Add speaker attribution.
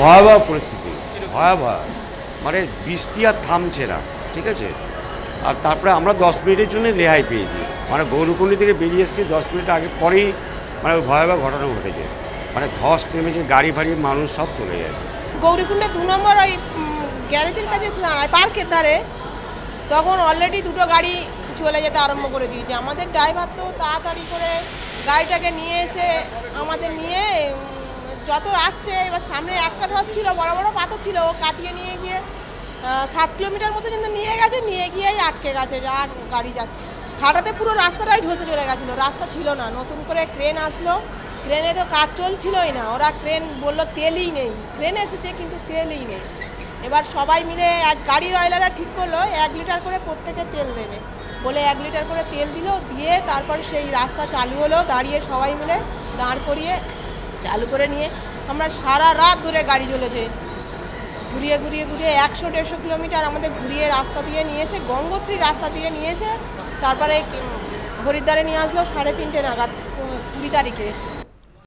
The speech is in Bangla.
Speaker 1: ভয়াবহ পরিস্থিতি, ভয়াবহ, মানে বৃষ্টি আর থামছে না, ঠিক আছে। আর তারপরে আমরা 10 মিনিটের জন্য রেহাই পেয়েছি, মানে গৌরকুণ্ডি থেকে বেরিয়ে এসেছি 10 মিনিট আগে পরেই মানে ভয়াবহ ঘটনা ঘটেছে, মানে ধস নেমেছে, গাড়ি ফাড়ি মানুষ সব চলে গেছে।
Speaker 2: গৌরীকুণ্ডে 2 নম্বর ওই গ্যারেজের কাছে দাঁড়ায় পার্কের ধারে, তখন অলরেডি দুটো গাড়ি চলে যেতে আরম্ভ করে দিয়েছে। আমাদের ড্রাইভার তো তাড়াতাড়ি করে গাড়িটাকে নিয়ে এসে আমাদের নিয়ে যত আসছে, এবার সামনে একটা ধস ছিল, বড় বড় পাথর ছিল, ও কাটিয়ে নিয়ে গিয়ে 7 কিলোমিটার মতো কিন্তু নিয়ে গেছে, নিয়ে গিয়েই আটকে গেছে, আর গাড়ি যাচ্ছে। ফাটাতে পুরো রাস্তাটাই ধসে চলে গেছিলো, রাস্তা ছিল না। নতুন করে ক্রেন আসলো, ক্রেনে তো কাজ চলছিলই না, ওরা ক্রেন বললো তেলই নেই, ক্রেন এসেছে কিন্তু তেলই নেই। এবার সবাই মিলে এক গাড়ির অয়েলাররা ঠিক করলো 1 লিটার করে প্রত্যেকে তেল দেবে বলে 1 লিটার করে তেল দিল, দিয়ে তারপর সেই রাস্তা চালু হলো। দাঁড়িয়ে সবাই মিলে দাঁড় করিয়ে চালু করে নিয়ে আমরা সারা রাত ধরে গাড়ি চলেছে, ঘুরিয়ে ঘুরিয়ে ঘুরিয়ে 100-150 কিলোমিটার আমাদের ঘুরিয়ে রাস্তা দিয়ে নিয়ে এসে, গঙ্গোত্রী রাস্তা দিয়ে নিয়ে এসে তারপরে হরিদ্বারে নিয়ে আসলো 3:30 নাগাদ 20 তারিখে।